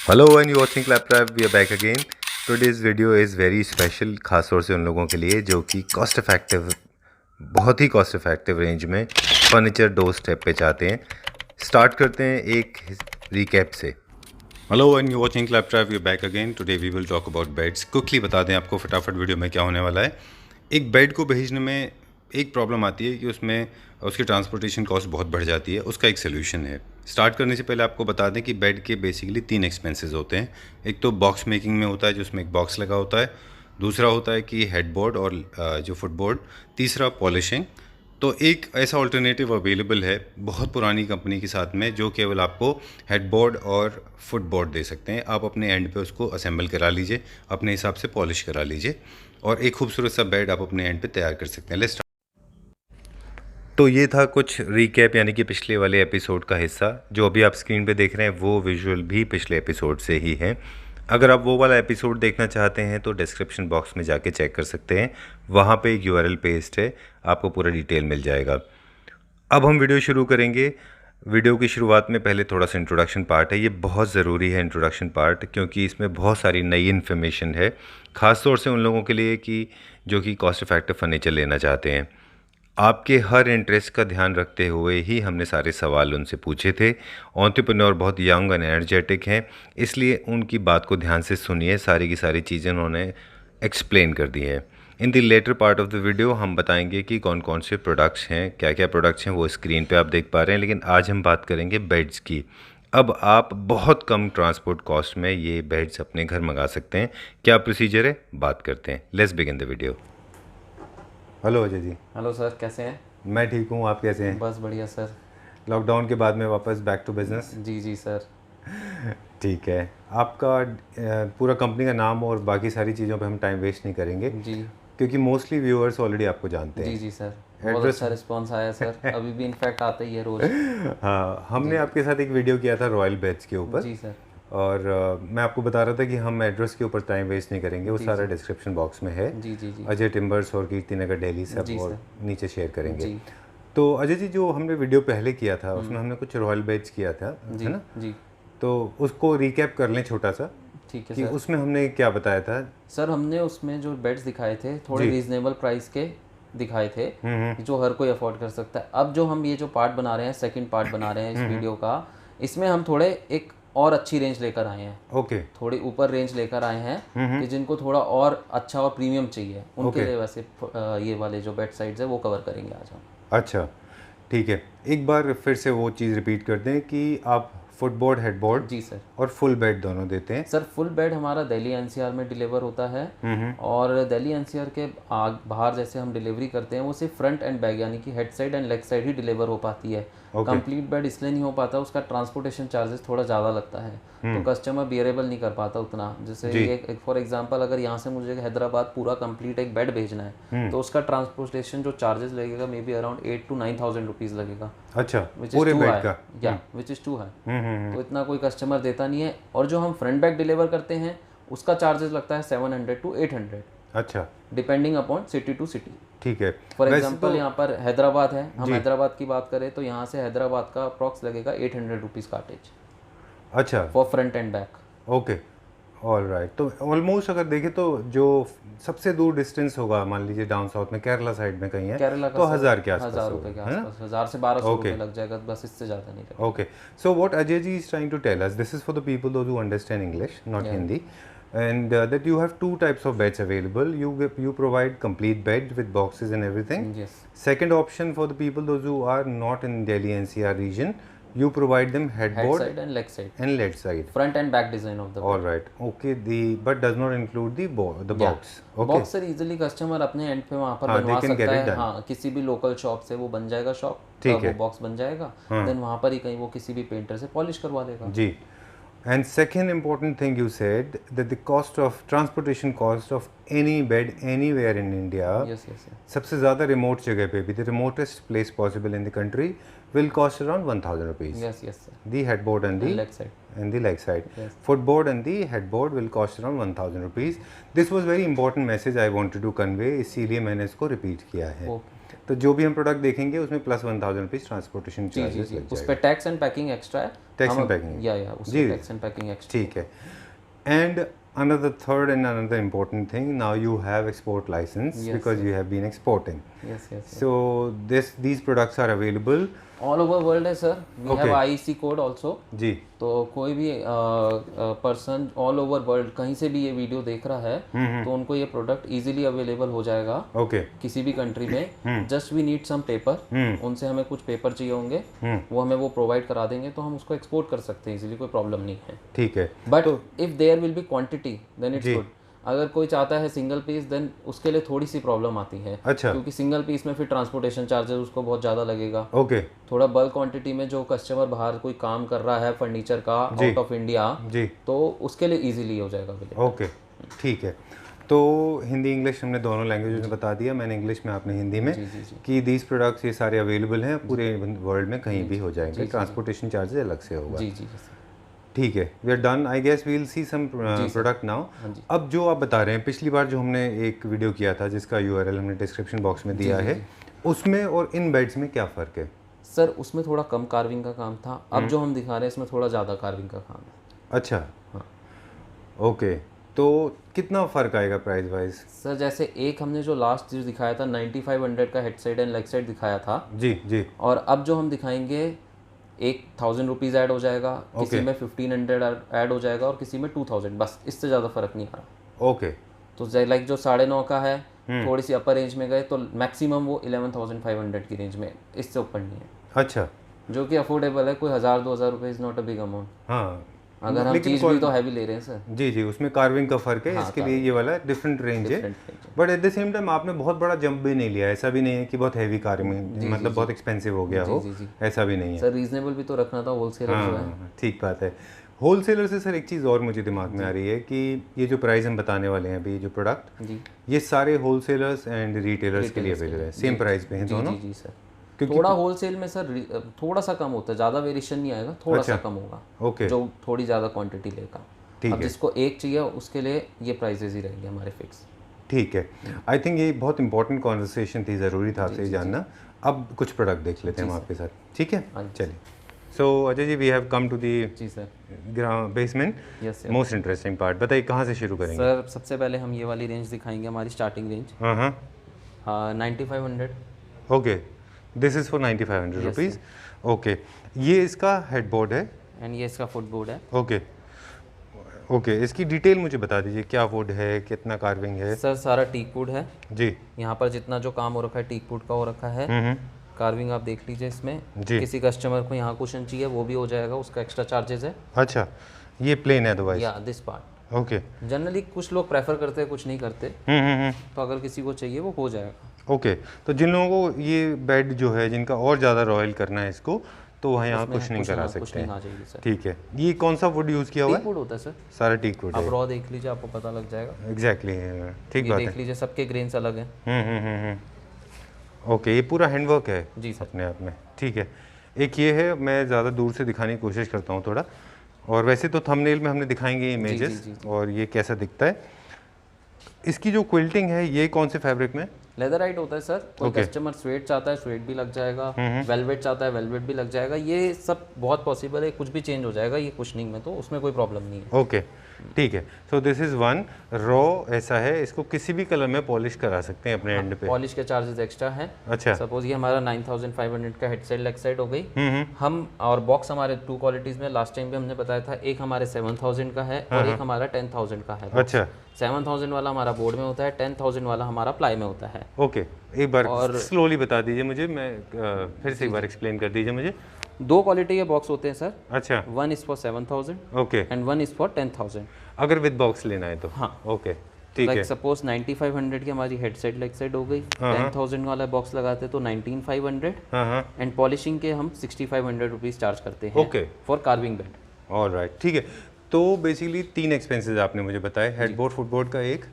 Hello and you watching Claptrap, we are back again. Today's video is very special, खास तौर से उन लोगों के लिए जो कि कॉस्ट इफेक्टिव, बहुत ही कॉस्ट इफेक्टिव रेंज में फर्नीचर डोर स्टेप पे चाहते हैं। स्टार्ट करते हैं एक रिकैप से। Hello and you watching Claptrap, we are back again. Today we will talk about beds. Quickly बता दें आपको फटाफट वीडियो में क्या होने वाला है। एक बेड को भेजने में एक प्रॉब्लम आती है कि उसमें उसकी ट्रांसपोर्टेशन कॉस्ट बहुत बढ़ जाती है। उसका एक सोल्यूशन है। स्टार्ट करने से पहले आपको बता दें कि बेड के बेसिकली 3 एक्सपेंसेस होते हैं। एक तो बॉक्स मेकिंग में होता है, जिसमें एक बॉक्स लगा होता है। दूसरा होता है कि हेडबोर्ड और जो फुटबोर्ड। तीसरा पॉलिशिंग। तो एक ऐसा ऑल्टरनेटिव अवेलेबल है बहुत पुरानी कंपनी के साथ में, जो केवल आपको हेडबोर्ड और फुटबोर्ड दे सकते हैं। आप अपने एंड पे उसको असेंबल करा लीजिए, अपने हिसाब से पॉलिश करा लीजिए और एक खूबसूरत सा बेड आप अपने एंड पे तैयार कर सकते हैं। लेट्स। तो ये था कुछ रिकैप, यानी कि पिछले वाले एपिसोड का हिस्सा। जो अभी आप स्क्रीन पे देख रहे हैं वो विजुअल भी पिछले एपिसोड से ही है। अगर आप वो वाला एपिसोड देखना चाहते हैं तो डिस्क्रिप्शन बॉक्स में जाके चेक कर सकते हैं। वहाँ पे एक यूआरएल पेस्ट है, आपको पूरा डिटेल मिल जाएगा। अब हम वीडियो शुरू करेंगे। वीडियो की शुरुआत में पहले थोड़ा सा इंट्रोडक्शन पार्ट है। ये बहुत ज़रूरी है इंट्रोडक्शन पार्ट, क्योंकि इसमें बहुत सारी नई इन्फॉर्मेशन है, ख़ास तौर से उन लोगों के लिए कि जो कि कॉस्ट इफेक्टिव फर्नीचर लेना चाहते हैं। आपके हर इंटरेस्ट का ध्यान रखते हुए ही हमने सारे सवाल उनसे पूछे थे। एंटरप्रेन्योर बहुत यंग एंड एनर्जेटिक हैं, इसलिए उनकी बात को ध्यान से सुनिए। सारी की सारी चीज़ें उन्होंने एक्सप्लेन कर दी हैं। In the latter part of the video हम बताएंगे कि कौन कौन से प्रोडक्ट्स हैं, क्या क्या प्रोडक्ट्स हैं, वो स्क्रीन पे आप देख पा रहे हैं। लेकिन आज हम बात करेंगे बेड्स की। अब आप बहुत कम ट्रांसपोर्ट कॉस्ट में ये बेड्स अपने घर मंगा सकते हैं। क्या प्रोसीजर है, बात करते हैं। Let's begin the video. Hello Ajay ji. Hello sir, कैसे हैं? मैं ठीक हूँ, आप कैसे हैं? बस बढ़िया सर। लॉकडाउन के बाद में वापस बैक टू बिजनेस। जी जी सर। ठीक है। आपका पूरा कंपनी का नाम और बाकी सारी चीज़ों पे हम टाइम वेस्ट नहीं करेंगे, जी क्योंकि मोस्टली व्यूअर्स ऑलरेडी आपको जानते जी हैं। जी सर, बहुत एड्रेस। अच्छा रिस्पांस आया सर। अभी भी इनफैक्ट आता ही है रोज़। हाँ, हमने जी आपके साथ एक वीडियो किया था रॉयल बेड्स के ऊपर। जी सर। और मैं आपको बता रहा था कि हम एड्रेस के ऊपर टाइम वेस्ट नहीं करेंगे, वो जी सारा जी डिस्क्रिप्शन बॉक्स में है। जी जी जी अजय टिम्बर्स और कीर्ति नगर दिल्ली सब, जी और सर। नीचे शेयर करेंगे। जी। तो अजय जी, जो हमने वीडियो पहले किया था उसमें हमने कुछ रॉयल बेड्स किया था, जी है ना? जी। तो उसको रिकैप कर लें छोटा सा, ठीक है कि सर। उसमें हमने क्या बताया था। सर, हमने उसमें जो बेड्स दिखाए थे थोड़े जी। रीजनेबल प्राइस के दिखाए थे, जो हर कोई अफोर्ड कर सकता है। अब जो हम ये जो पार्ट बना रहे हैं, सेकंड पार्ट बना रहे हैं इस वीडियो का, इसमें हम थोड़े एक और अच्छी रेंज लेकर आए हैं। ओके। थोड़ी ऊपर रेंज लेकर आए हैं कि जिनको थोड़ा और अच्छा और प्रीमियम चाहिए उनके ओके। लिए वैसे ये वाले जो बेड साइड्स है वो कवर करेंगे आज हम। अच्छा, ठीक है। एक बार फिर से वो चीज़ रिपीट कर दें कि आप फुटबोर्ड, हेडबोर्ड जी सर। और फुल बेड दोनों देते हैं। सर, फुल बेड हमारा दिल्ली एनसीआर में डिलीवर होता है। और दिल्ली एनसीआर के बाहर जैसे हम डिलीवरी करते हैं वो सिर्फ फ्रंट एंड बैक यानी कि head side and leg side he deliver हो पाती है। कंप्लीट बेड इसलिए नहीं हो पाता, उसका ट्रांसपोर्टेशन चार्जेस थोड़ा ज़्यादा लगता है, तो कस्टमर बियरेबल नहीं कर पाता उतना। जैसे ये फॉर एग्जांपल, अगर यहाँ से मुझे हैदराबाद पूरा कंप्लीट एक बेड भेजना है तो उसका ट्रांसपोर्टेशन जो चार्जेस लगेगा may be around 8 to 9,000 rupees लगेगा। अच्छा, विच इज़ पूरे टू बेड हाई। का। या विच इज़ टू हाई, तो इतना कोई कस्टमर देता नहीं है। और जो हम फ्रंट बैक डिलीवर करते हैं उसका चार्जेस लगता है 700 to 800, अच्छा, depending upon city to city. ठीक है। फॉर वैसे एग्जाम्पल तो यहाँ पर हैदराबाद है, हम जी। हैदराबाद की बात करें तो यहाँ से हैदराबाद का अप्रॉक्स लगेगा 800 रुपीज़ कार्टेज अच्छा, for front end back. Okay, all right. तो ऑलमोस्ट अगर देखें तो जो सबसे दूर डिस्टेंस होगा, मान लीजिए डाउन साउथ में केरला साइड में कहीं है, केरला तो का 1000 के आसपास 1000 होगा, रुपये के है ना? आसपास, 1000 से 1200 Okay. रुपये लग जाएगा, बस इससे ज़्यादा नहीं लगेगा। Okay, so what Ajay ji is trying to tell us, this is for the people those who understand English, not Yeah. Hindi, and that you have two types of beds available. You provide complete bed with boxes and everything. Yes. Second option for the people those who are not in Delhi NCR region, you provide them head headboard side and leg side, and leg side. Front end back design of the All right. Okay. The but does not include the box. Okay. Box sir easily customer अपने and पे वहाँ पर हाँ, बनवा they can get सकता it है। done. हाँ, किसी भी लोकल शॉप से वो बन जाएगा, शॉप ठीक वो है। बॉक्स बन जाएगा, देन वहाँ पर ही कहीं वो किसी भी पेंटर से पॉलिश करवा देगा। जी। And second important thing you said that the cost of transportation cost of any bed anywhere in India, yes yes सबसे ज़्यादा रिमोट जगह पे भी, the remotest place possible in the country will cost around 1000 rupees. Yes yes sir. The headboard and the leg side. and the leg side. Yes. Footboard and the headboard will cost around 1000 rupees. This was very important message I wanted to convey, इसीलिए मैंने इसको repeat किया है। Okay. तो जो भी हम product देखेंगे उसमें प्लस 1000 रुपीज़ ट्रांसपोर्टेशन जी चार्जेस लग उस जाएगा। पर टैक्स एंड पैकिंग एक्स्ट्रा है। टैक्स एंड पैकिंग, या उस जी, पर टैक्स एंड पैकिंग एक्स्ट्रा। ठीक है। And another third and another important thing, now you have export license because you have been exporting. Yes. So these products are available all over world है sir. We have IC code also. जी। तो कोई भी person all over world कहीं से भी ये video देख रहा है तो उनको ये प्रोडक्ट इजीली अवेलेबल हो जाएगा। ओके। किसी भी कंट्री में। Just we need some paper. उनसे हमें कुछ पेपर चाहिए होंगे, वो हमें वो प्रोवाइड करा देंगे तो हम उसको एक्सपोर्ट कर सकते हैं इजीली, कोई प्रॉब्लम नहीं है। ठीक है। But if there will be quantity then it's good. अगर कोई चाहता है सिंगल पीस देन उसके लिए थोड़ी सी प्रॉब्लम आती है। अच्छा। क्योंकि सिंगल पीस में फिर ट्रांसपोर्टेशन चार्जेस उसको बहुत ज़्यादा लगेगा। ओके। थोड़ा बल्क क्वांटिटी में जो कस्टमर बाहर कोई काम कर रहा है फर्नीचर का आउट ऑफ इंडिया जी, तो उसके लिए इजीली हो जाएगा। ओके, ठीक है। तो हिंदी इंग्लिश हमने दोनों लैंग्वेज में बता दिया, मैंने इंग्लिश में, आपने हिंदी में, कि दीज प्रोडक्ट्स ये सारे अवेलेबल हैं पूरे वर्ल्ड में, कहीं भी हो जाएंगे, ट्रांसपोर्टेशन चार्जेस अलग से होगा। जी ठीक है। We are done, I guess we will see some product now. अब जो आप बता रहे हैं, पिछली बार जो हमने एक वीडियो किया था जिसका यूआरएल हमने डिस्क्रिप्शन बॉक्स में दिया है, उसमें और इन बेड्स में क्या फ़र्क है? सर उसमें थोड़ा कम कार्विंग का काम था, अब जो हम दिखा रहे हैं इसमें थोड़ा ज़्यादा कार्विंग का काम है। अच्छा, हाँ, ओके। तो कितना फ़र्क आएगा प्राइस वाइज? सर जैसे एक हमने जो लास्ट चीज़ दिखाया था 9500 का head side and leg side दिखाया था। जी। और अब जो हम दिखाएंगे 1000 रुपीज़ ऐड हो जाएगा, किसी में 1500 ऐड हो जाएगा और किसी में 2000, बस इससे ज़्यादा फर्क नहीं आ रहा। ओके। तो लाइक जो 9.5 का है थोड़ी सी अपर रेंज में गए तो मैक्सिमम वो 11,500 की रेंज में, इससे ऊपर नहीं है। अच्छा, जो कि अफोर्डेबल है, कोई 1000-2000 रुपये is not a big amount. हाँ, अगर हम चीज़ भी तो हैवी ले रहे हैं सर। जी, उसमें कार्विंग का फ़र्क है। इसके लिए ये वाला डिफरेंट रेंज है, but at the same time आपने बहुत बड़ा जंप भी नहीं लिया। ऐसा भी नहीं है कि बहुत हैवी कार्विंग, मतलब बहुत एक्सपेंसिव हो गया हो, ऐसा भी नहीं है सर। रीजनेबल भी तो रखना था होलसेलर जो है। ठीक बात है। होलसेलर से सर एक चीज़ और मुझे दिमाग में आ रही है कि ये जो प्राइस हम बताने वाले हैं अभी, जो प्रोडक्ट, ये सारे होलसेलर्स एंड रिटेलर्स के लिए अवेलेबल है, सेम प्राइस पे हैं दोनों? जी सर। थोड़ा होलसेल में सर थोड़ा सा कम होता है, ज़्यादा वेरिएशन नहीं आएगा, थोड़ा सा कम होगा। ओके। जो थोड़ी ज़्यादा क्वांटिटी लेगा। अब जिसको एक चाहिए उसके लिए ये प्राइसेस ही रहेंगे हमारे फिक्स। ठीक है। आई थिंक ये बहुत इंपॉर्टेंट कॉन्वर्सेशन थी, ज़रूरी था आपसे जानना। अब कुछ प्रोडक्ट देख लेते हैं हम आपके साथ, ठीक है? चलिए। So Ajay ji, we have come to the basement, most interesting part. बताइए कहाँ से शुरू करेंगे? सर सबसे पहले हम ये वाली रेंज दिखाएंगे, हमारी स्टार्टिंग रेंज। हाँ 9500। Okay, this is for 9500 rupees. Okay, ये इसका हेडबोर्ड है एंड ये इसका फुटबोर्ड है। ओके, इसकी डिटेल मुझे बता दीजिए, क्या वुड है, कितना कार्विंग है? सर सारा टीक वुड है जी। यहाँ पर जितना जो काम हो रखा है टीक वुड का हो रखा है। कार्विंग आप देख लीजिए इसमें। किसी कस्टमर को यहाँ कुशन चाहिए वो भी हो जाएगा, उसका एक्स्ट्रा चार्जेस है। अच्छा, ये प्लेन है अदरवाइज? या दिस पार्ट। ओके। जनरली कुछ लोग प्रेफर करते हैं, कुछ नहीं करते। तो अगर किसी को चाहिए वो हो जाएगा। ओके, तो जिन लोगों को ये बेड जो है, जिनका और ज़्यादा रॉयल करना है इसको, तो वहाँ यहाँ कुछ नहीं करा सकते हैं। ठीक है। ये कौन सा वुड यूज़ किया हुआ है? टीक वुड होता है सर, सारा टीक वुड है। आप रॉ देख लीजिए, आपको पता लग जाएगा। एग्जैक्टली, ठीक बात है। देख लीजिए सबके ग्रेन्स अलग हैं। ओके, ये पूरा हैंडवर्क है जी सर अपने आप में। ठीक है। एक ये है, मैं ज़्यादा दूर से दिखाने की कोशिश करता हूँ थोड़ा, और वैसे तो थंबनेल में हमने दिखाएंगे इमेजेस और ये कैसा दिखता है। इसकी जो क्विल्टिंग है ये कौन से फैब्रिक में? लेदराइट होता है सर। कोई कस्टमर स्वेट चाहता है स्वेट भी लग जाएगा, वेलवेट चाहता है वेलवेट भी लग जाएगा। ये सब बहुत पॉसिबल है, कुछ भी चेंज हो जाएगा ये कुशनिंग में, तो उसमें कोई प्रॉब्लम नहीं है। ओके, ठीक है। So this is one raw, ऐसा है, इसको किसी भी कलर में पॉलिश करा सकते हैं अपने एंड पे। पॉलिश के चार्जेस एक्स्ट्रा हैं। अच्छा। सपोज ये हमारा 9500 का हेड साइड लेग साइड हो गई। हम और बॉक्स हमारे 2 क्वालिटीज़ में लास्ट टाइम भी हमने बताया था, एक हमारे 7000 का है और एक हमारा 10000 का है। अच्छा। 7000 वाला हमारा बोर्ड में होता है, 10000 वाला हमारा प्लाई में होता है। ओके, एक बार स्लोली बता दीजिए मुझे, मैं फिर से एक बार एक्सप्लेन कर दीजिए मुझे। 2 क्वालिटी के बॉक्स होते हैं सर। अच्छा। One is for 7000 okay and one is for 10000 अगर विद बॉक्स लेना है तो। हाँ ओके, ठीक है। सपोज 9500 की हमारी हेड साइड लेग साइड हो गई, 10000 वाला बॉक्स लगाते तो 19500 एंड पॉलिशिंग के हम 6500 रुपीज़ चार्ज करते हैं। Okay, for carving bed. Alright, ठीक है। तो बेसिकली 3 एक्सपेंसेस आपने मुझे बताए, हेडबोर्ड फुटबोर्ड का एक,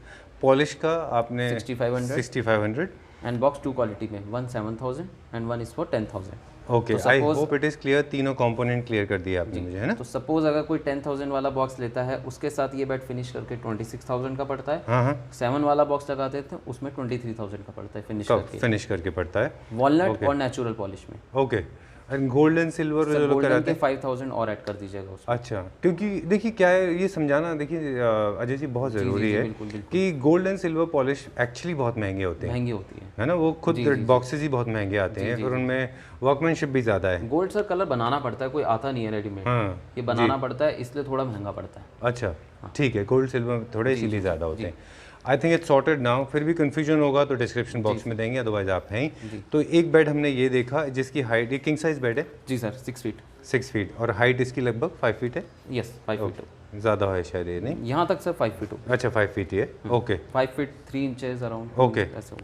पॉलिश का आपने 6500 6500 एंड बॉक्स 2 क्वालिटी में, one 7000 and one is for 10000। Okay, I hope it is clear. तीनों कंपोनेंट क्लियर कर दिए आपने मुझे, है ना? तो सपोज अगर कोई 10,000 वाला बॉक्स लेता है, उसके साथ ये बेड फिनिश करके 26,000 का पड़ता है। हाँ हाँ, 7 वाला बॉक्स लगा देते हैं, उसमें 23,000 का पड़ता है फिनिश करके पड़ता है वॉलनट और नेचुरल पॉलिश में। Okay. And gold and silver जो लोग गोल्डन कराते के 5,000 और ऐड कर दीजिएगा उसमें। अच्छा, क्योंकि देखिए क्या है ये समझाना, देखिए अजय जी बहुत ज़रूरी है बिल्कुल, बिल्कुल। कि gold and silver polish actually बहुत महंगे होते हैं, महंगी होती है ना? वो खुद बॉक्सेस ही बहुत महंगे आते हैं, फिर उनमें वर्कमैनशिप भी ज़्यादा है। गोल्ड सर कलर बनाना पड़ता है, कोई आता नहीं है रेडीमेड। हाँ, ये बनाना पड़ता है, इसलिए थोड़ा महंगा पड़ता है। अच्छा ठीक है, गोल्ड सिल्वर थोड़े इसीलिए ज़्यादा होते हैं। I think it's sorted now. फिर भी कन्फ्यूजन होगा तो डिस्क्रिप्शन बॉक्स में देंगे, अदरवाइज आप हैं ही। तो एक बेड हमने ये देखा जिसकी हाइट, ये किंग साइज बेड है जी सर, 6 फीट। 6 फीट, और हाइट इसकी लगभग 5 फीट है। Yes, 5 feet. ज़्यादा है शायद ये, नहीं? यहाँ तक सर 5 फीट हो। अच्छा 5 फीट ही है, okay. 5 feet 3 inches around. Okay, ऐसे हो।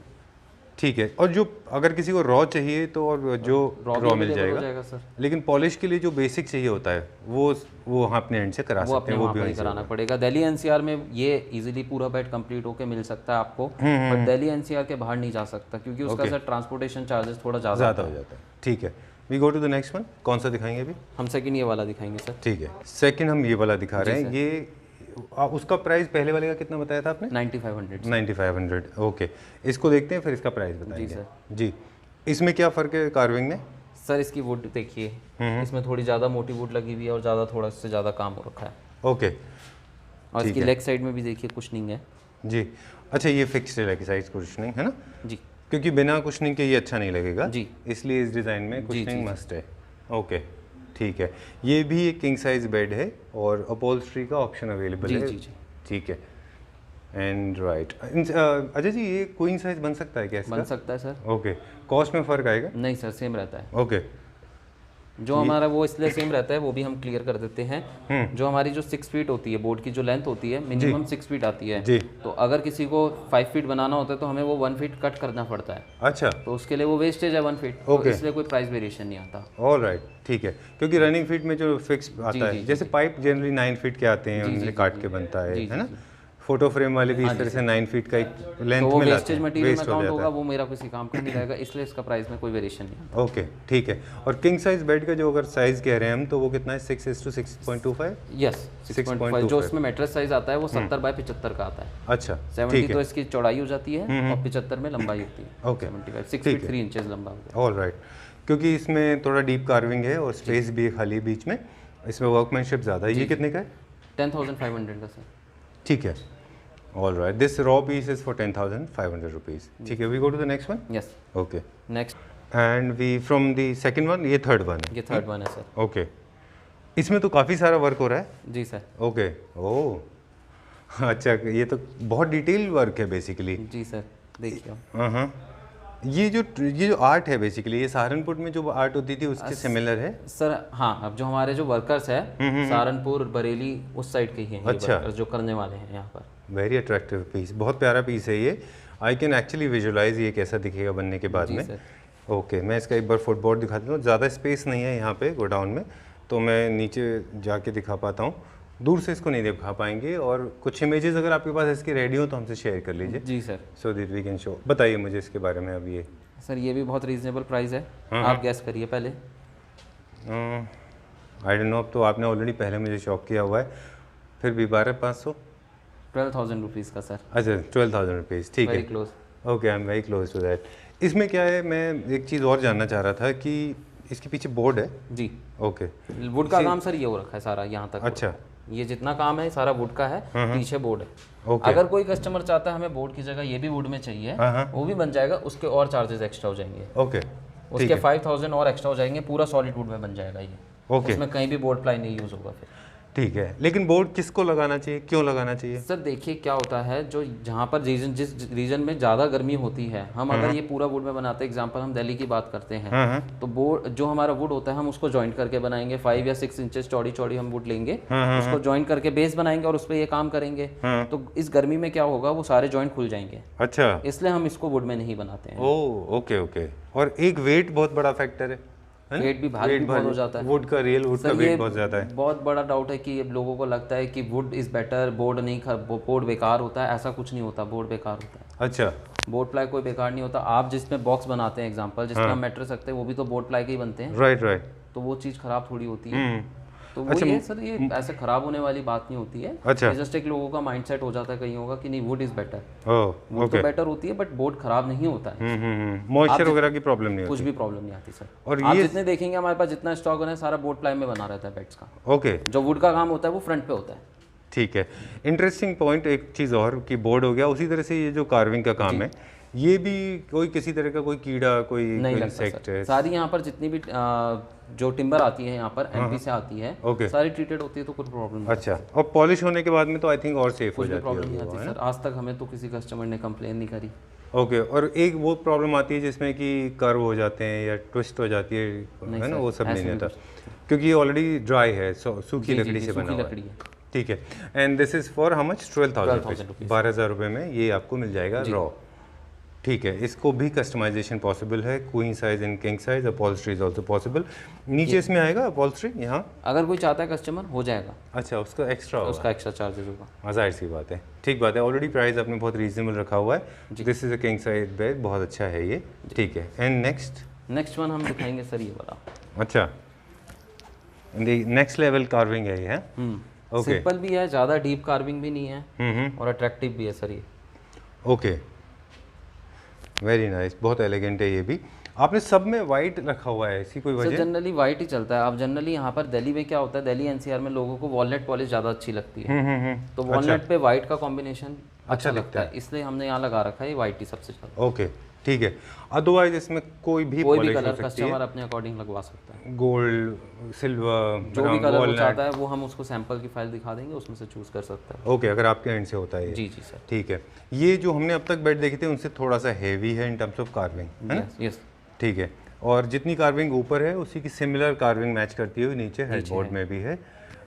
ठीक है। और जो अगर किसी को रॉ चाहिए तो और जो रॉ मिल जाएगा सर, लेकिन पॉलिश के लिए जो बेसिक चाहिए होता है वो हम अपने एंड से करा सकते हैं, वो भी कराना पड़ेगा। दिल्ली एनसीआर में ये इजीली पूरा बेड कंप्लीट होके मिल सकता है आपको, बट दिल्ली एनसीआर के बाहर नहीं जा सकता क्योंकि उसका सर ट्रांसपोर्टेशन चार्जेस थोड़ा ज़्यादा हो जाता है। ठीक है, we go to the next one. कौन सा दिखाएंगे अभी? हम सेकंड ये वाला दिखाएंगे सर। ठीक है, सेकंड हम ये वाला दिखा रहे हैं। ये उसका प्राइस पहले वाले का कितना बताया था आपने? 9500। 9500, ओके। इसको देखते हैं, फिर इसका प्राइस बताएंगे। जी, इसमें क्या फ़र्क है कार्विंग में? सर इसकी वुड देखिए, इसमें थोड़ी ज़्यादा मोटी वुड लगी हुई है और ज़्यादा थोड़ा इससे ज़्यादा काम हो रखा है। ओके, और इसकी लेग साइड में भी देखिए कुशनिंग है। जी, अच्छा ये फिक्स्ड लेग साइड कुशनिंग है ना? जी, क्योंकि बिना कुशनिंग के ये अच्छा नहीं लगेगा जी, इसलिए इस डिज़ाइन में कुशनिंग मस्ट है। ओके, ठीक है। ये भी एक किंग साइज बेड है और अपहोल्स्ट्री का ऑप्शन अवेलेबल है। जी, ठीक है। एंड राइट, अजय जी ये क्वीन साइज बन सकता है क्या इसका? बन सकता है सर। ओके, कॉस्ट में फ़र्क आएगा? नहीं सर, सेम रहता है। ओके, जो हमारा वो इसलिए सेम रहता है, वो भी हम क्लियर कर देते हैं। जो हमारी जो 6 फीट होती है, बोर्ड की जो लेंथ होती है मिनिमम 6 फीट आती है जी। तो अगर किसी को 5 फीट बनाना होता है तो हमें वो 1 फीट कट करना पड़ता है। अच्छा, तो उसके लिए वो वेस्टेज है 1 फीट, तो इसलिए कोई प्राइस वेरिएशन नहीं आता। ऑल राइट, ठीक है। क्योंकि रनिंग फीट में जो फिक्स आता है, जैसे पाइप जनरली 9 फीट के आते हैं, उनसे काट के बनता है ना? फोटो फ्रेम वाले भी इस तरह से 9 फीट का एक लेंथ में लाते हैं। वेस्टेज मटेरियल में काउंट होगा, वो मेरा किसी काम का नहीं रहेगा, इसलिए इसका प्राइस में कोई वेरिएशन नहीं आता। ओके, ठीक है। और किंग साइज बेड का जो अगर साइज कह रहे हैं हम, तो वो कितना है? 6:6.25? यस, 6.5। जो उसमें मैट्रेस साइज आता है वो 70 बाय 75 का आता है। अच्छा, 70 तो इसकी चौड़ाई हो जाती है और 75 में लंबाई होती है। ओके, 75 6 फीट 3 इंचेस लंबा हो गया। All right. क्योंकि इसमें थोड़ा डीप कार्विंग है और स्पेस भी है खाली बीच में, इसमें वर्कमैनशिप ज़्यादा है। ये कितने का है? 10,500 का सर। ठीक है, all right. This raw piece is for 10,500 rupees. ठीक है, we go to the next one. Yes, okay. Next and we from the second one, ये थर्ड वन है। ये थर्ड वन है सर। ओके, इसमें तो काफ़ी सारा वर्क हो रहा है। जी सर। ओके, ओह अच्छा, ये तो बहुत डिटेल वर्क है बेसिकली। जी सर, देखिए। हाँ, ये जो आर्ट है बेसिकली, ये सहारनपुर में जो आर्ट होती थी उसके सिमिलर है सर। हाँ, अब जो हमारे जो वर्कर्स है सहारनपुर, बरेली उस साइड के ही हैं। अच्छा, वर्कर्स जो करने वाले हैं यहाँ पर। वेरी अट्रैक्टिव पीस, बहुत प्यारा पीस है ये। आई कैन एक्चुअली विजुअलाइज ये कैसा दिखेगा बनने के बाद में। ओके, मैं इसका एक बार फुटबोर्ड दिखा देता हूँ। ज़्यादा स्पेस नहीं है यहाँ पे गोडाउन में, तो मैं नीचे जाके दिखा पाता हूँ, दूर से इसको नहीं दिखा पाएंगे। और कुछ इमेजेस अगर आपके पास इसकी रेडी हो तो हमसे शेयर कर लीजिए। जी sir, so that we can show. बताइए मुझे इसके बारे में अब। ये सर ये भी बहुत रीजनेबल प्राइस है। आप गैस करिए पहले। आई डोंट नो, अब तो आपने ऑलरेडी पहले मुझे शॉक किया हुआ है, फिर भी 12,500। 12,000 रुपीज़ का सर। अच्छा, 12,000 रुपीज़, ठीक है। Very close. Okay, I am very close to that. इसमें क्या है, मैं एक चीज़ और जानना चाह रहा था कि इसके पीछे बोर्ड है। जी, ओके। वुड का काम सर ये हो रखा है सारा यहाँ तक। अच्छा, ये जितना काम है सारा वुड का है, पीछे बोर्ड है। ओके। अगर कोई कस्टमर चाहता है हमें बोर्ड की जगह ये भी वुड में चाहिए, वो भी बन जाएगा, उसके और चार्जेस एक्स्ट्रा हो जाएंगे। ओके, उसके 5,000 और एक्स्ट्रा हो जाएंगे, पूरा सॉलिड वुड में बन जाएगा ये। ओके, उसमें कहीं भी बोर्ड प्लाई नहीं यूज़ होगा फिर। ठीक है। लेकिन बोर्ड किसको लगाना चाहिए, क्यों लगाना चाहिए? सर देखिए क्या होता है, जो जहाँ पर जिस रीजन में ज़्यादा गर्मी होती है, हम अगर ये पूरा वुड में बनाते हैं, एग्जांपल हम दिल्ली की बात करते हैं, तो बोर्ड जो हमारा वुड होता है हम उसको जॉइंट करके बनाएंगे। 5 या 6 इंचेस चौड़ी हम वुड लेंगे, उसको जॉइंट करके बेस बनाएंगे और उस पर ये काम करेंगे। तो इस गर्मी में क्या होगा, वो सारे जॉइंट खुल जाएंगे। अच्छा, इसलिए हम इसको वुड में नहीं बनाते हैं। Okay okay. और एक वेट बहुत बड़ा फैक्टर है, वेट भी भारी बहुत हो जाता है। वुड का वुड का वेट बहुत ज़्यादा है। बहुत बड़ा डाउट है कि लोगों को लगता है कि वुड इज़ बेटर, बोर्ड नहीं, बोर्ड बेकार होता है। ऐसा कुछ नहीं होता, बोर्ड बेकार होता है। अच्छा, बोर्ड प्लाई कोई बेकार नहीं होता। आप जिसमें बॉक्स बनाते हैं एग्जांपल, जिसमें हम मैट्रेस रखते हैं, वो भी तो बोर्ड प्लाई के ही बनते हैं, राइट राइट। तो वो चीज़ ख़राब थोड़ी होती है। तो वो ये सर, ये ऐसे ख़राब होने वाली बात नहीं होती है। अच्छा, जस्ट एक लोगों का माइंडसेट हो जाता है कहीं होगा कि नहीं would is better, oh would तो बेटर होती है बट बोर्ड ख़राब नहीं होता है। मॉइस्चर वगैरह की प्रॉब्लम नहीं कुछ होती। भी प्रॉब्लम नहीं आती सर। और आप ये जितने देखेंगे हमारे पास जितना स्टॉक बना है सारा बोर्ड प्लाई में बना रहता है बेड्स का। ओके, जो वुड का काम होता है वो फ्रंट पे होता है। ठीक है। इंटरेस्टिंग पॉइंट एक चीज़ और कि बोर्ड हो गया, उसी तरह से ये जो कार्विंग का काम है ये भी कोई किसी तरह का कोई कीड़ा कोई इंसेक्ट है? सारी यहाँ पर जितनी भी जो टिम्बर आती है यहाँ पर एमपी से आती है, ओके, सारी ट्रीटेड होती है, तो कुछ प्रॉब्लम नहीं। अच्छा, और पॉलिश होने के बाद में तो आई थिंक और सेफ हो कुछ भी जाती प्रॉब्लम नहीं है आती सर, आज तक हमें तो किसी कस्टमर ने कंप्लेन नहीं करी। ओके। और एक वो प्रॉब्लम आती है जिसमें कि कर्व हो जाते हैं या ट्विस्ट हो जाती है ना, वो सब नहीं आता क्योंकि ये ऑलरेडी ड्राई है, सूखी लकड़ी से बना हुआ है। ठीक है। And this is for how much? 12,000 rupees, 12,000 रुपये में ये आपको मिल जाएगा रॉ। ठीक है, इसको भी कस्टमाइजेशन पॉसिबल है, queen size and king size, upholstery is also possible. नीचे इसमें आएगा अपॉल्स्ट्री यहाँ, अगर कोई चाहता है कस्टमर हो जाएगा। अच्छा, उसका एक्स्ट्रा होगा, उसका एक्स्ट्रा चार्जेस होगा। जाहिर सी बात है, ठीक बात है। ऑलरेडी प्राइस आपने बहुत रीजनेबल रखा हुआ है। This is a king size bed, बहुत अच्छा है ये। ठीक है, एंड नेक्स्ट वन हम दिखाएंगे सर ये वाला। अच्छा, नेक्स्ट लेवल कार्विंग है ये, ओके। सिंपल भी है, ज़्यादा डीप कार्विंग भी नहीं है, और अट्रैक्टिव भी है सर ये। ओके, वेरी नाइस, बहुत एलिगेंट है ये भी। आपने सब में वाइट रखा हुआ है, ऐसी कोई वजह? जनरली वाइट ही चलता है। आप जनरली यहाँ पर दिल्ली में क्या होता है, दिल्ली एनसीआर में लोगों को वॉलनट पॉलिश ज़्यादा अच्छी लगती है, तो वॉलनट पे वाइट का कॉम्बिनेशन अच्छा लगता है, इसलिए हमने यहाँ लगा रखा है वाइट ही सबसे ज़्यादा। ओके, ठीक है। अदरवाइज इसमें कोई भी कलर कस्टमर अपने अकॉर्डिंग लगवा सकता है, गोल्ड, सिल्वर, जो भी कलर वो चाहता है वो हम उसको सैंपल की फाइल दिखा देंगे, उसमें से चूज कर सकता है। ओके, अगर आपके एंड से होता है। जी जी सर। ठीक है, ये जो हमने अब तक बेड देखे थे उनसे थोड़ा सा हैवी है इन टर्म्स ऑफ कार्विंग, है ना? यस। ठीक है, और जितनी कार्विंग ऊपर है उसी की सिमिलर कार्विंग मैच करती हुई नीचे हेडबोर्ड में भी है।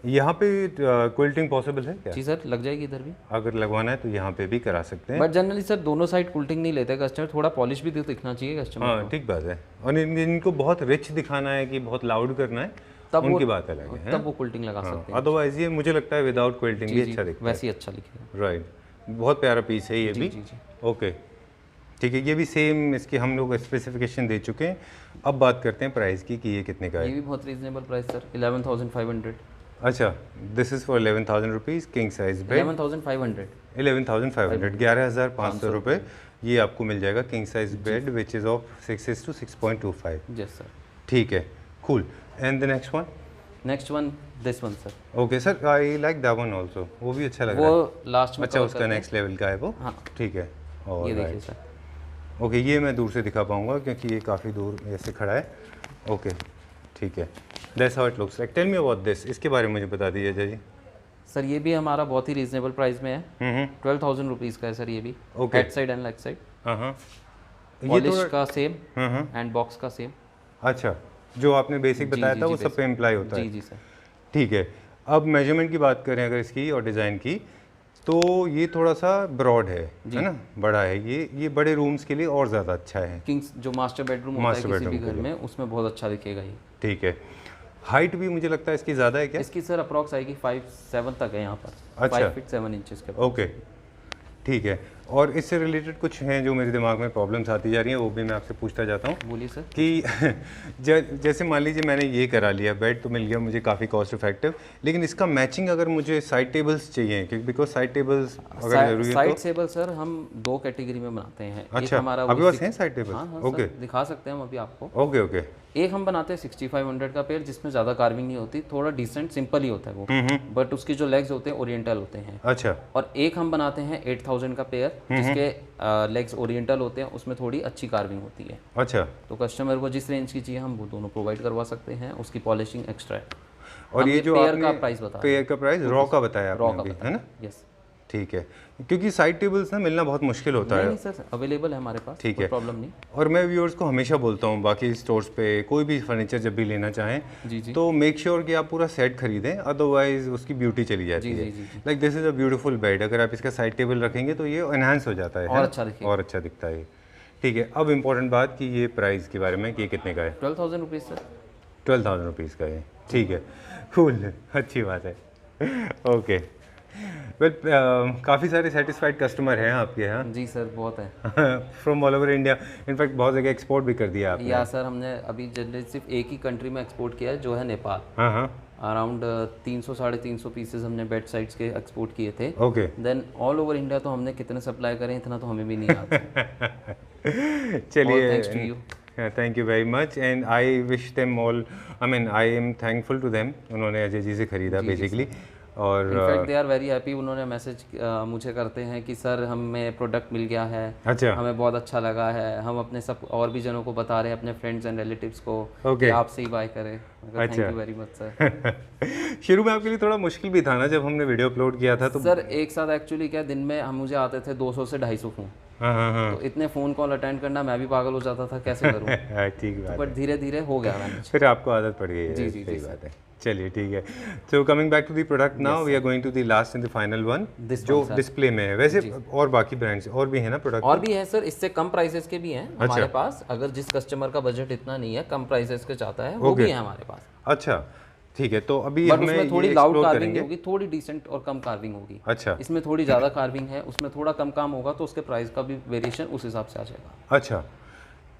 यहाँ पे क्विल्टिंग पॉसिबल है क्या? जी सर, लग जाएगी इधर भी, अगर लगवाना है तो यहाँ पे भी करा सकते हैं। बट जनरली सर दोनों साइड क्विल्टिंग नहीं लेते कस्टमर, थोड़ा पॉलिश भी दिखना चाहिए कस्टमर। हाँ, ठीक बात है। और इनको बहुत रिच दिखाना है कि बहुत लाउड करना है, तब उनकी बात अलग है, तब वो क्विल्टिंग लगा सकते हैं। अदरवाइज ये मुझे लगता है विदाउट क्विल्टिंग भी अच्छा दिखता है, वैसे ही अच्छा दिखेगा। राइट, बहुत प्यारा पीस है ये भी। ओके, ठीक है, ये भी सेम इसकी हम लोग स्पेसिफिकेशन दे चुके हैं। अब बात करते हैं प्राइस की कि ये कितने का है। ये भी बहुत रीजनेबल प्राइस सर, 11,500। अच्छा, this is for 11,000 rupees king size bed. 11,500 11,500 रुपये ये आपको मिल जाएगा king size bed which is of 6:6.25। Yes sir. ठीक है, cool. And the next one this one sir. Okay sir, I like that one also, वो भी अच्छा लग रहा है। वो लास्ट में, अच्छा, उसका नेक्स्ट लेवल का है वो। हाँ, ठीक है। और ये देखिए सर। ओके, ये मैं दूर से दिखा पाऊंगा क्योंकि ये काफ़ी दूर ऐसे खड़ा है। ओके, ठीक है, that's how it looks like. Tell me about this, इसके बारे में मुझे बता दीजिए जी। सर ये भी हमारा बहुत ही रीजनेबल प्राइस में है। 12,000 रुपीज़ का है सर ये भी। Head side and leg side, हाँ, पॉलिश का सेम एंड बॉक्स का सेम। अच्छा, जो आपने बेसिक बताया था वो सब पे इम्प्लाई होता है। जी जी सर। ठीक है, अब मेजरमेंट की बात करें अगर इसकी और डिज़ाइन की, तो ये थोड़ा सा ब्रॉड है ना, बड़ा है ये बड़े रूम्स के लिए और ज़्यादा अच्छा है। किंग्स जो मास्टर बेडरूम होता है किसी भी घर में, उसमें बहुत अच्छा दिखेगा ये। ठीक है, हाइट भी मुझे लगता है इसकी ज़्यादा है क्या? इसकी सर अप्रॉक्स आएगी 5'7" तक है यहाँ पर। अच्छा, 5 फीट 7 इंचेस के। ओके, ठीक है। और इससे रिलेटेड कुछ हैं जो मेरे दिमाग में प्रॉब्लम्स आती जा रही हैं, वो भी मैं आपसे पूछता जाता हूँ। बोलिए सर। कि जैसे मान लीजिए मैंने ये करा लिया, बेड तो मिल गया मुझे काफ़ी कॉस्ट इफेक्टिव, लेकिन इसका मैचिंग अगर मुझे साइड टेबल्स चाहिए, क्योंकि बिकॉज साइड टेबल्स अगर जरूरी है साइड टेबल सर हम 2 कैटेगरी में बनाते हैं। अच्छा, हमारा अभी पास हैं साइड टेबल? हाँ, ओके, दिखा सकते हैं हम अभी आपको। Okay okay. एक हम बनाते हैं 6500 का पेयर, जिसमें ज़्यादा कार्विंग नहीं होती, थोड़ा डिसेंट सिंपल ही होता है वो, बट उसकी जो लेग्स होते हैं ओरिएंटल होते हैं। अच्छा, और एक हम बनाते हैं 8000 का पेयर, जिसके लेग्स ओरिएंटल होते हैं, उसमें थोड़ी अच्छी कार्विंग होती है। अच्छा, तो कस्टमर को जिस रेंज की चाहिए हम वो दोनों प्रोवाइड करवा सकते हैं, उसकी पॉलिशिंग एक्स्ट्रा है। और ये जो पेयर का प्राइस बता, पेयर का प्राइस रॉ का बताया आपने अभी, है ना? यस, ठीक है, क्योंकि साइड टेबल्स ना मिलना बहुत मुश्किल होता है। नहीं सर, अवेलेबल है हमारे पास, ठीक कोई है, प्रॉब्लम नहीं। और मैं व्यूअर्स को हमेशा बोलता हूँ बाकी स्टोर्स पे कोई भी फर्नीचर जब भी लेना चाहें जी जी, तो मेक श्योर कि आप पूरा सेट खरीदें, अदरवाइज उसकी ब्यूटी चली जाती है। Like this is a beautiful bed, अगर आप इसका साइड टेबल रखेंगे तो ये एनहांस हो जाता है और अच्छा दिखेगा, और अच्छा दिखता है। ठीक है, अब इम्पोर्टेंट बात कि ये प्राइस के बारे में कि ये कितने का है? 12,000 रुपीज़ सर। 12,000 रुपीज़ का है, ठीक है, कूल, अच्छी बात है। ओके, वेल काफ़ी सारे सेटिस्फाइड कस्टमर हैं आपके यहाँ जी सर, बहुत है। From all over India, in fact बहुत जगह एक्सपोर्ट भी कर दिया आपने। या सर, हमने अभी जनरली सिर्फ एक ही कंट्री में एक्सपोर्ट किया है, जो है नेपाल। हाँ हाँ। अराउंड 300-350 पीसेस हमने बेड साइड्स के एक्सपोर्ट किए थे। Okay. Then all over India तो हमने कितने सप्लाई करें इतना तो हमें भी नहीं आता। चलिए, thanks to you. Thank you very much and I wish them all, I mean I am thankful to them, उन्होंने अजय जी से ख़रीदा बेसिकली। और in fact they are very happy. उन्होंने मैसेज मुझे करते हैं कि सर हमें प्रोडक्ट मिल गया है, अच्छा, हमें बहुत अच्छा लगा है, हम अपने सब और भी जनों को बता रहे हैं, अपने फ्रेंड्स एंड रिलेटिव्स को Okay. कि आपसे ही बाय करें। Thank you very much sir. शुरू में आपके लिए थोड़ा मुश्किल भी था ना जब हमने वीडियो अपलोड किया था तो? सर एक साथ एक्चुअली क्या, दिन में हम मुझे आते थे 200 से 250 फ़ोन। हाँ हाँ हाँ। तो इतने फ़ोन कॉल अटेंड करना मैं भी पागल हो जाता था, कैसे करूँ। ठीक बात, बट धीरे धीरे हो गया मैनेज। फिर आपको आदत पड़ गई है। जी, सही बात है। चलिए ठीक है। So coming back to the product now, we are going to the last and the final one जो डिस्प्ले में है। वैसे और बाकी ब्रांड्स और भी है ना प्रोडक्ट? और भी है सर, इससे कम प्राइसेस के भी हैं हमारे पास। अगर जिस कस्टमर का बजट इतना नहीं है, कम प्राइसेस के चाहता है, वो भी है हमारे पास। अच्छा ठीक है, तो अभी बट हमें उसमें थोड़ी ये लाउड explore कार्विंग करेंगे। होगी, थोड़ी डिसेंट और कम कार्विंग होगी। अच्छा इसमें थोड़ी ज़्यादा कार्विंग है, उसमें थोड़ा कम काम होगा, तो उसके प्राइस का भी वेरिएशन उस हिसाब से आ जाएगा। अच्छा,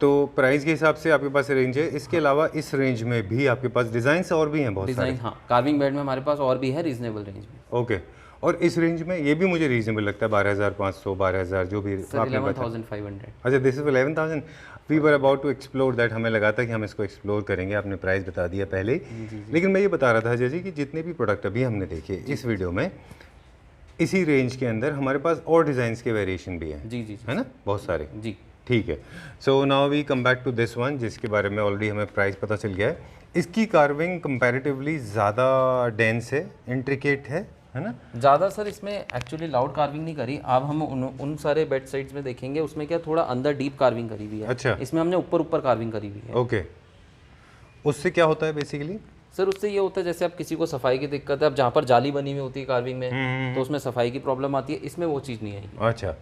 तो प्राइस के हिसाब से आपके पास रेंज है। इसके अलावा इस रेंज में भी आपके पास डिज़ाइन और भी हैं बहुत सारे? डिज़ाइन, हाँ, कार्विंग बेड में हमारे पास और भी है रीजनेबल रेंज में। ओके, और इस रेंज में ये भी मुझे रीजनेबल लगता है, 12,500 12,000 जो भी सर 11,500। अच्छा, this is 11,000। We were about to explore that, हमें लगा था कि हम इसको एक्सप्लोर करेंगे, आपने प्राइस बता दिया पहले ही। लेकिन मैं ये बता रहा था अजय जी कि जितने भी प्रोडक्ट अभी हमने देखे इस वीडियो में, इसी रेंज के अंदर हमारे पास और डिज़ाइंस के वेरिएशन भी हैं। जी जी है ना, बहुत सारे। जी। ठीक है, so now we come back to this one जिसके बारे में ऑलरेडी हमें प्राइस पता चल गया है। इसकी कार्विंग कंपैरेटिवली ज़्यादा डेंस है, इंट्रिकेट है ना? ज़्यादा सर इसमें एक्चुअली लाउड कार्विंग नहीं करी। अब हम उन सारे बेड साइड्स में देखेंगे, उसमें क्या थोड़ा अंदर डीप कार्विंग करी हुई है। अच्छा, इसमें हमने ऊपर ऊपर कार्विंग करी हुई है। ओके, उससे क्या होता है बेसिकली? सर उससे ये होता है, जैसे आप किसी को सफाई की दिक्कत है, अब जहाँ पर जाली बनी हुई होती है कार्विंग में, तो उसमें सफाई की प्रॉब्लम आती है, इसमें वो चीज़ नहीं आएगी। अच्छा,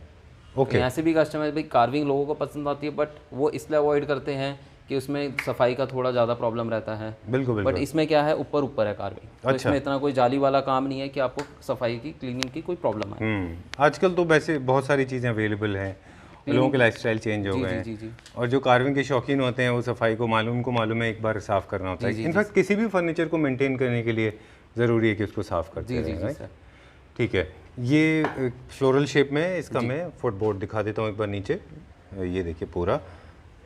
ओके। ऐसे भी कस्टमर भाई कार्विंग लोगों को पसंद आती है, बट वो इसलिए अवॉइड करते हैं कि उसमें सफाई का थोड़ा ज़्यादा प्रॉब्लम रहता है। बिल्कुल बिल्कुल। बट इसमें क्या है, ऊपर ऊपर है कार्विंग, तो इसमें इतना कोई जाली वाला काम नहीं है कि आपको सफाई की, क्लीनिंग की कोई प्रॉब्लम है। आजकल तो वैसे बहुत सारी चीज़ें अवेलेबल हैं, लोगों के लाइफस्टाइल चेंज हो गए हैं। जी जी। और जो कार्विंग के शौकीन होते हैं वो सफाई को उनको मालूम है एक बार साफ़ करना होता है। इनफैक्ट किसी भी फर्नीचर को मेंटेन करने के लिए ज़रूरी है कि उसको साफ़ करते रहें। सर ठीक है, ये फ्लोरल शेप में है, इसका मैं फुटबोर्ड दिखा देता हूँ एक बार नीचे। ये देखिए पूरा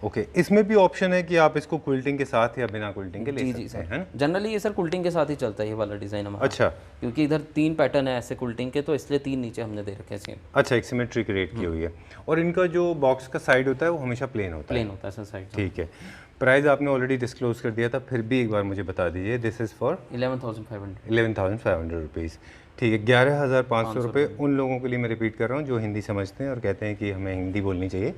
ओके। इसमें भी ऑप्शन है कि आप इसको क्विल्टिंग के साथ या बिना क्विल्टिंग के ले सकते हैं, है ना? जनरली ये सर कुल्टिंग के साथ ही चलता है ये वाला डिज़ाइन हमारा। अच्छा, क्योंकि इधर 3 पैटर्न है ऐसे कुल्टिंग के, तो इसलिए 3 नीचे हमने दे रखे हैं सेम। अच्छा, एक सिमेट्री क्रिएट की हुई है। और इनका जो बॉक्स का साइड होता है वो हमेशा प्लेन होता है? प्लेन होता है सर साइड। ठीक है, प्राइस आपने ऑलरेडी डिस्क्लोज कर दिया था, फिर भी एक बार मुझे बता दीजिए। This is for 11,500 rupees. ठीक है, 11,500 रुपये उन लोगों के लिए मैं रिपीट कर रहा हूँ जो हिंदी समझते हैं और कहते हैं कि हमें हिंदी बोलनी चाहिए,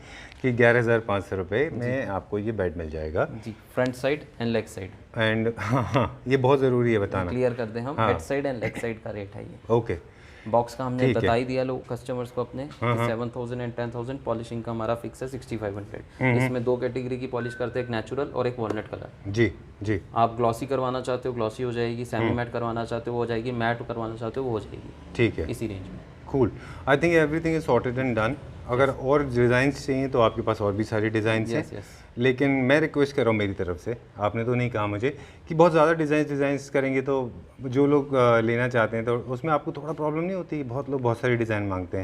कि 11,500 रुपये में आपको ये बेड मिल जाएगा जी, front side and leg side. And हाँ, ये बहुत ज़रूरी है बताना। क्लियर कर दें हम, head side and leg side का रेट है ये। ओके, बॉक्स का हमने बता ही दिया लोग कस्टमर्स को अपने, 7,000 एंड 10,000। पॉलिशिंग का हमारा फिक्स है 6,500। इसमें 2 कैटेगरी की पॉलिश करते हैं, एक नेचुरल और एक वॉलनट कलर। जी जी। आप ग्लॉसी करवाना चाहते हो ग्लॉसी हो जाएगी, सेमी मैट करवाना चाहते हो वो हो जाएगी, मैट करवाना चाहते हो वो हो जाएगी। ठीक है, इसी रेंज में। Cool. I think everything is sorted and done. अगर और डिज़ाइंस चाहिए तो आपके पास और भी सारे डिज़ाइंस हैं। लेकिन मैं रिक्वेस्ट कर रहा हूँ मेरी तरफ से, आपने तो नहीं कहा मुझे कि बहुत ज़्यादा डिज़ाइंस करेंगे तो जो लोग लेना चाहते हैं तो उसमें आपको थोड़ा प्रॉब्लम नहीं होती? बहुत लोग बहुत सारे डिज़ाइन मांगते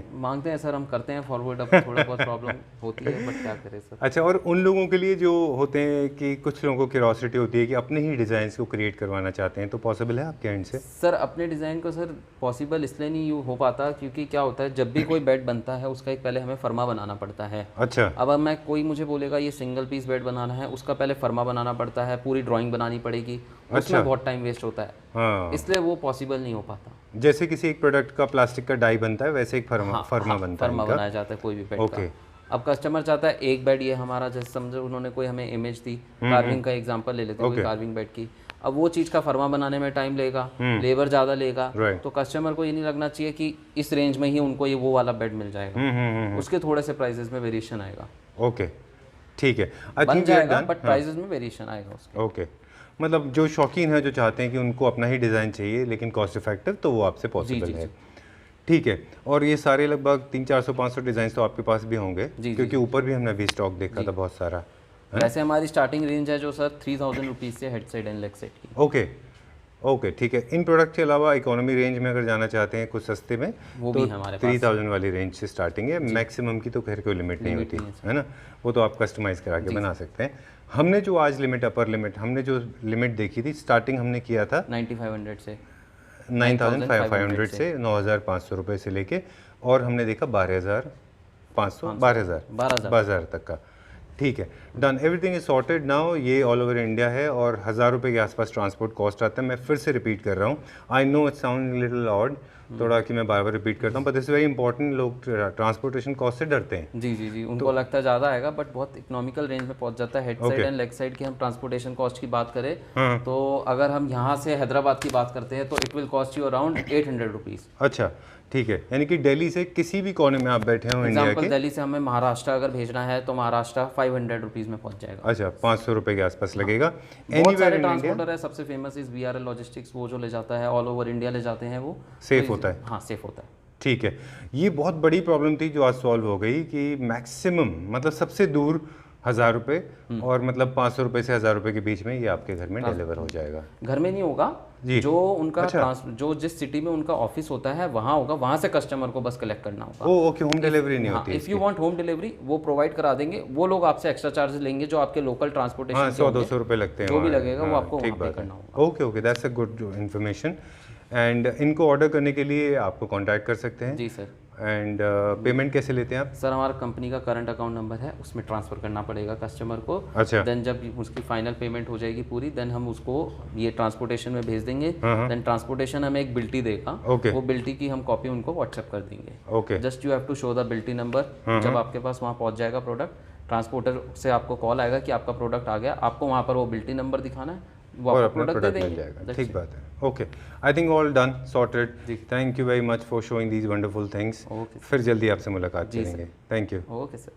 हैं सर, हम करते हैं फॉरवर्ड, अब थोड़ा बहुत प्रॉब्लम होती है, बट क्या करें सर। अच्छा, और उन लोगों के लिए जो होते हैं कि कुछ लोगों को क्यूरोसिटी होती है कि अपने ही डिज़ाइंस को क्रिएट करवाना चाहते हैं, तो पॉसिबल है आपके एंड से? सर अपने डिज़ाइन को सर पॉसिबल इसलिए नहीं हो पाता क्योंकि क्या होता है, जब भी कोई बेड बनता है उसका एक पहले हमें फर्मा बनाना पड़ता है। अच्छा, अब मैं कोई मुझे बोलेगा ये सिंगल पीस बेड बनाना है, उसका पहले फर्मा बनाना पड़ता है, पूरी ड्राइंग बनानी पड़ेगी, उसमें बहुत टाइम वेस्ट होता है। हाँ, इसलिए वो पॉसिबल नहीं हो पाता। जैसे किसी एक प्रोडक्ट का प्लास्टिक का डाई बनता है वैसे एक फर्मा बनता है, फर्मा बनाया जाता है कोई भी बेड का। अब कस्टमर चाहता है एक बेड ये हमारा, जैसे समझो उन्होंने कोई हमें इमेज दी, कार्विंग का एग्जांपल ले लेते हैं, कोई कार्विंग बेड की। अब वो चीज़ का फर्मा बनाने में टाइम लेगा, लेबर ज़्यादा लेगा, तो कस्टमर को ये नहीं लगना चाहिए कि इस रेंज में ही उनको ये वो वाला बेड मिल जाएगा। उसके थोड़े से प्राइसेस में वेरिएशन आएगा। ओके, ठीक है, बन जाएगा बट प्राइसेस में वेरिएशन आएगा उसके। ओके, मतलब जो शौकीन है, जो चाहते हैं कि उनको अपना ही डिज़ाइन चाहिए लेकिन कॉस्ट इफेक्टिव, तो वो आपसे पॉसिबल है। ठीक है। और ये सारे लगभग 300-400-500 डिज़ाइन तो आपके पास भी होंगे, जी, क्योंकि ऊपर भी हमने अभी स्टॉक देखा था बहुत सारा। वैसे हमारी स्टार्टिंग रेंज है जो सर 3000 रुपीज़ से head side and leg side की। ओके ओके, ठीक है। इन प्रोडक्ट के अलावा इकोनॉमी रेंज में अगर जाना चाहते हैं कुछ सस्ते में, वो तो भी हमारे पास 3000 वाली रेंज से स्टार्टिंग है। मैक्सिमम की तो खैर कोई लिमिट नहीं होती है ना, वो तो आप कस्टमाइज़ करा के बना सकते हैं। हमने जो आज लिमिट, अपर लिमिट, हमने जो लिमिट देखी थी, स्टार्टिंग हमने किया था 9500 से 9500 से 9500 रुपये से लेके, और हमने देखा 12500 12000 तक का। ठीक है, done, everything is sorted now. ये ऑल ओवर इंडिया है और 1000 रुपये के आसपास ट्रांसपोर्ट कॉस्ट आता है। मैं फिर से रिपीट कर रहा हूँ, I know it sound little odd, थोड़ा कि मैं बार बार रिपीट करता हूँ, but this is very important. लोग ट्रांसपोर्टेशन कॉस्ट से डरते हैं। जी, उनको लगता है ज़्यादा आएगा, बट बहुत इकोनॉमिकल रेंज में पहुंच जाता है। Head side and leg side की हम ट्रांसपोर्टेशन कॉस्ट की बात करें तो अगर हम यहाँ से हैदराबाद की बात करते हैं तो it will cost you around 800 rupees. अच्छा, ठीक है, यानी कि दिल्ली से किसी भी कोने में आप बैठे हो इंडिया के, दिल्ली से हमें महाराष्ट्र अगर भेजना है तो महाराष्ट्र 500 रुपीज़ में पहुंच जाएगा। अच्छा, 500 रुपये के आसपास लगेगा। बहुत सारे ट्रांसपोर्टर है, सबसे फेमस इज VRL लॉजिस्टिक्स, वो जो ले जाता है ऑल ओवर इंडिया ले जाते हैं, वो सेफ होता है। हाँ, सेफ होता है। ठीक है, ये बहुत बड़ी प्रॉब्लम थी जो आज सॉल्व हो गई कि मैक्सिमम मतलब सबसे दूर 1000 रुपये और मतलब 500 रुपये से 1000 रुपये के बीच में ये आपके घर में डिलीवर हो जाएगा। घर में नहीं होगा जी, जो उनका जो जिस सिटी में उनका ऑफिस होता है वहाँ होगा, वहाँ से कस्टमर को बस कलेक्ट करना होगा। ओ ओके, होम डिलीवरी नहीं होती। If you want home delivery वो प्रोवाइड करा देंगे, वो लोग आपसे एक्स्ट्रा चार्जेस लेंगे जो आपके लोकल ट्रांसपोर्टेशन, हाँ, 100-200 रुपये लगते हैं, जो भी लगेगा वो आपको वहाँ पे करना होगा। Okay okay, that's a good information. And इनको ऑर्डर करने के लिए आपको कांटेक्ट कर सकते हैं। जी सर। एंड पेमेंट कैसे लेते हैं आप? सर हमारा कंपनी का करंट अकाउंट नंबर है, उसमें ट्रांसफ़र करना पड़ेगा कस्टमर को। अच्छा, देन जब उसकी फाइनल पेमेंट हो जाएगी पूरी, देन हम उसको ये ट्रांसपोर्टेशन में भेज देंगे। देन ट्रांसपोर्टेशन हमें एक बिल्टी देगा, वो बिल्टी की हम कॉपी उनको व्हाट्सएप कर देंगे। Okay, just you have to show the बिल्टी नंबर। जब आपके पास वहाँ पहुँच जाएगा प्रोडक्ट, ट्रांसपोर्टर से आपको कॉल आएगा कि आपका प्रोडक्ट आ गया, आपको वहाँ पर वो बिल्टी नंबर दिखाना है, वो और आपको अपना प्रोडक्ट दे प्रोडक्ट मिल देंगे। जाएगा। ठीक बात है। Okay, I think all done, sorted. Thank you very much for showing these wonderful things. फिर जल्दी आपसे मुलाकात करेंगे। Thank you. Okay sir.